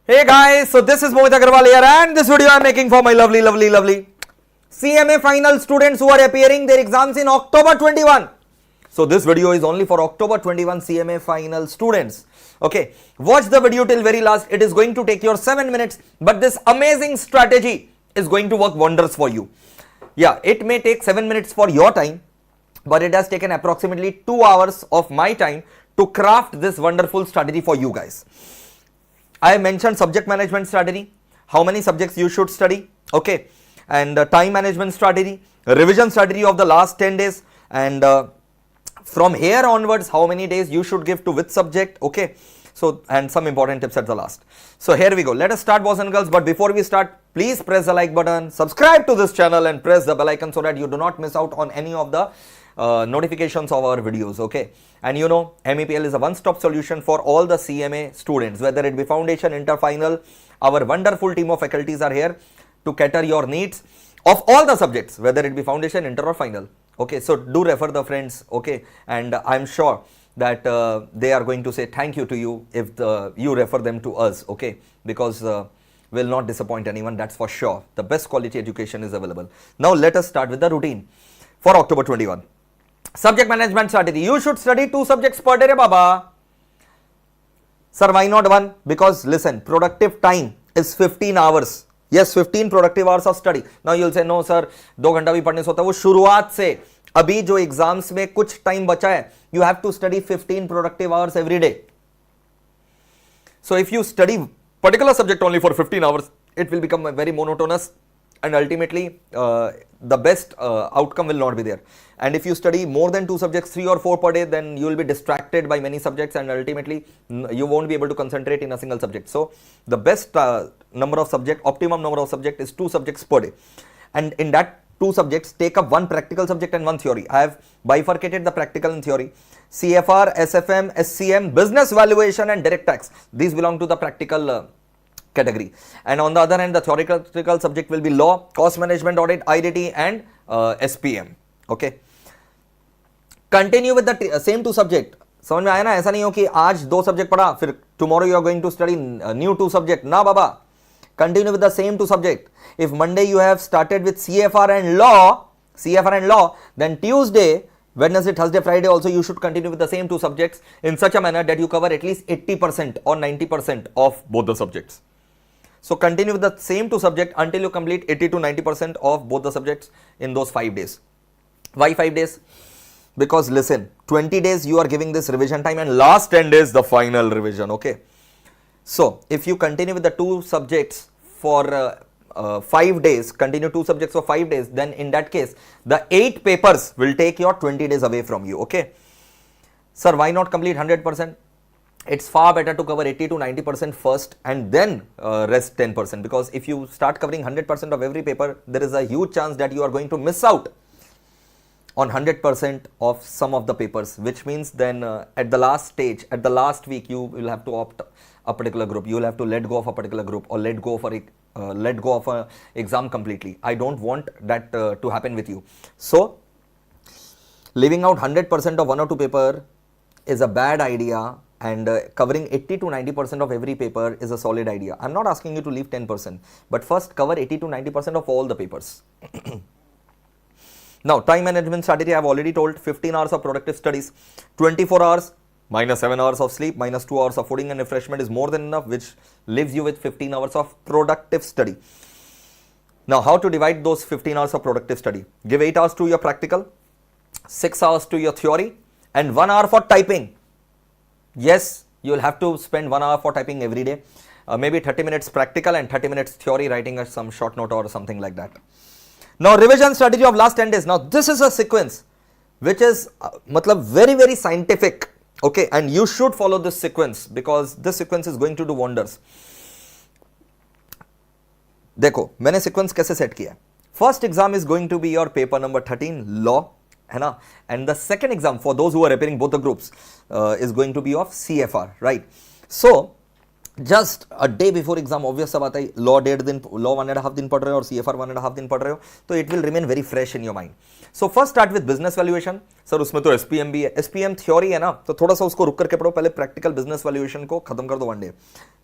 Hey guys, so this is Mohit Agarwal here and this video I am making for my lovely CMA final students who are appearing their exams in October 21. So this video is only for October 21 CMA final students. Okay, watch the video till very last. It is going to take your 7 minutes, but this amazing strategy is going to work wonders for you. Yeah, it may take 7 minutes for your time, but it has taken approximately 2 hours of my time to craft this wonderful strategy for you guys. I mentioned subject management strategy, how many subjects you should study, okay, and time management strategy, revision strategy of the last 10 days, and from here onwards, how many days you should give to which subject, okay. So, and some important tips at the last. So, here we go. Let us start, boys and girls. But before we start, please press the like button, subscribe to this channel, and press the bell icon so that you do not miss out on any of the notifications of our videos, okay. And you know, MEPL is a one-stop solution for all the CMA students, whether it be foundation, inter, final. Our wonderful team of faculties are here to cater your needs of all the subjects, whether it be foundation, inter or final, okay. So do refer the friends, okay, and I'm sure that they are going to say thank you to you if you refer them to us, okay, because will not disappoint anyone, that's for sure. The best quality education is available. Now let us start with the routine for October 21. Subject management strategy. You should study 2 subjects per day, Baba. Sir, why not 1? Because listen, productive time is 15 hours. Yes, 15 productive hours of study. Now you'll say, no sir, 2 घंटा भी पढ़ने से होता है. वो शुरुआत से अभी जो एग्जाम्स में कुछ टाइम बचा है, you have to study 15 productive hours every day. So if you study particular subject only for 15 hours, it will become very monotonous, and ultimately the best outcome will not be there. And if you study more than 2 subjects, 3 or 4 per day, then you will be distracted by many subjects, and ultimately you won't be able to concentrate in a single subject. So the best number of subject, optimum number of subject is 2 subjects per day, and in that 2 subjects take up 1 practical subject and 1 theory. I have bifurcated the practical and theory. CFR, SFM, SCM, business valuation and direct tax, these belong to the practical category. And on the other hand, the theoretical subject will be law, cost management audit, IDT and SPM, okay. Continue with the same 2 subject. समझ में आया ना? ऐसा नहीं हो कि आज 2 subject पढ़ा फिर tomorrow you are going to study new 2 subject. ना बाबा, continue with the same 2 subject. If Monday you have started with CFR and law, then Tuesday, Wednesday, Thursday, Friday also you should continue with the same 2 subjects in such a manner that you cover at least 80% or 90% of both the subjects. So continue with the same 2 subjects until you complete 80 to 90% of both the subjects in those 5 days. Why 5 days? Because listen, 20 days you are giving this revision time and last 10 days the final revision, okay. So if you continue with the 2 subjects for 5 days, continue 2 subjects for 5 days, then in that case the 8 papers will take your 20 days away from you, okay. Sir, why not complete 100%? It's far better to cover 80 to 90% first and then rest 10%, because if you start covering 100% of every paper, there is a huge chance that you are going to miss out on 100% of some of the papers, which means then at the last stage, at the last week, you will have to opt a particular group. You will have to let go of a particular group or let go of an exam completely. I don't want that to happen with you. So leaving out 100% of 1 or 2 paper is a bad idea, and covering 80 to 90% of every paper is a solid idea. I'm not asking you to leave 10%, but first cover 80 to 90% of all the papers. Now, time management strategy, I have already told. 15 hours of productive studies, 24 hours minus 7 hours of sleep minus 2 hours of fooding and refreshment is more than enough, which leaves you with 15 hours of productive study. Now, how to divide those 15 hours of productive study? Give 8 hours to your practical, 6 hours to your theory, and 1 hour for typing. Yes, you will have to spend 1 hour for typing every day. Maybe 30 minutes practical and 30 minutes theory, writing some short note or something like that. Now, revision strategy of last 10 days. Now, this is a sequence which is very scientific, okay, and you should follow this sequence because this sequence is going to do wonders. देखो, मैंने sequence कैसे set किया? First exam is going to be your paper number 13, law, है ना? And the second exam for those who are appearing both the groups is going to be of CFR, right? So just a day before exam, obvious सा बात है, law 1.5 दिन, law 1.5 दिन पढ़ रहे हो और CFR 1.5 दिन पढ़ रहे हो, तो it will remain very fresh in your mind. So first start with business valuation. Sir उसमें तो SPM भी है, SPM थ्योरी है ना, तो थोड़ा सा उसको रुक करके पढ़ो. पहले प्रैक्टिकल बिजनेस वैल्यूएशन को खत्म कर दो one day,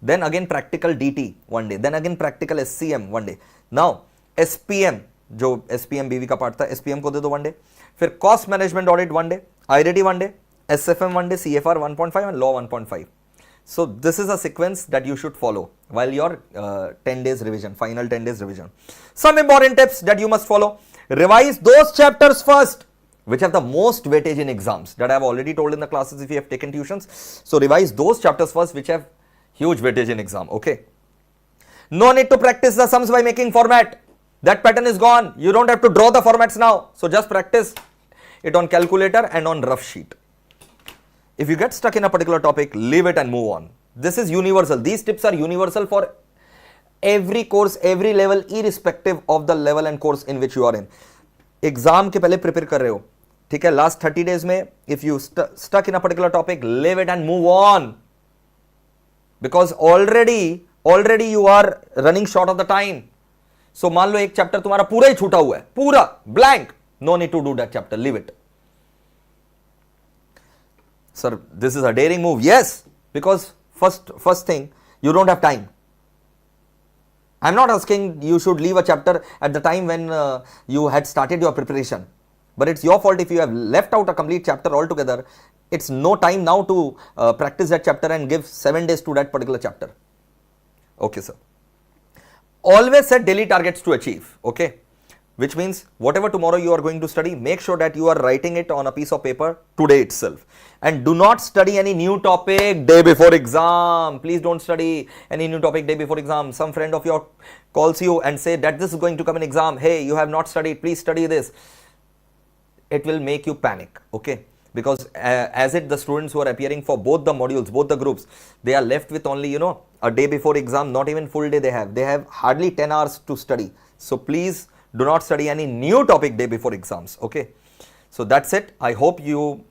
then again practical DT one day, then again practical SCM one day. Now SPM, जो SPM BV का पार्ट था, SPM को दे दो वन डे. फिर cost management audit one day, IRD one day, SFM one day, CFR 1.5 and law 1.5. So this is a sequence that you should follow while your 10 days revision, final 10 days revision. Some important tips that you must follow. Revise those chapters first which have the most weightage in exams, that I have already told in the classes if you have taken tuitions. So revise those chapters first which have huge weightage in exam, okay? No need to practice the sums by making format. That pattern is gone. You don't have to draw the formats now. So just practice it on calculator and on rough sheet. If you get stuck in a particular topic, leave it and move on. This is universal. These tips are universal for every course, every level, irrespective of the level and course in which you are in. Exam के पहले prepare कर रहे हो, ठीक है, last 30 days में if you stuck in a particular topic, leave it and move on, because already you are running short of the time. So मान लो एक चैप्टर तुम्हारा पूरा ही छूटा हुआ है, पूरा blank, no need to do that chapter, leave it. Sir, this is a daring move. Yes, because first thing, you don't have time. I'm not asking you should leave a chapter at the time when you had started your preparation, but it's your fault if you have left out a complete chapter altogether. It's no time now to practice that chapter and give 7 days to that particular chapter. Okay, sir. Always set daily targets to achieve. Okay. Which means whatever tomorrow you are going to study, make sure that you are writing it on a piece of paper today itself. And do not study any new topic day before exam. Please don't study any new topic day before exam. Some friend of yours calls you and say that this is going to come in exam. Hey, you have not studied, please study this. It will make you panic, okay? Because as the students who are appearing for both the modules, both the groups, they are left with only, a day before exam, not even full day they have. They have hardly 10 hours to study. So please, do not study any new topic day before exams, okay? So that's it. I hope you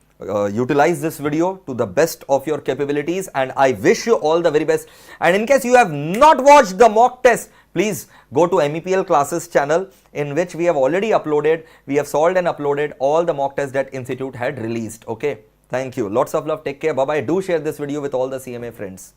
utilize this video to the best of your capabilities, and I wish you all the very best. And in case you have not watched the mock test, please go to MEPL classes channel, in which we have already uploaded, we have solved and uploaded all the mock tests that Institute had released, okay? Thank you. Lots of love. Take care. Bye-bye. Do share this video with all the CMA friends.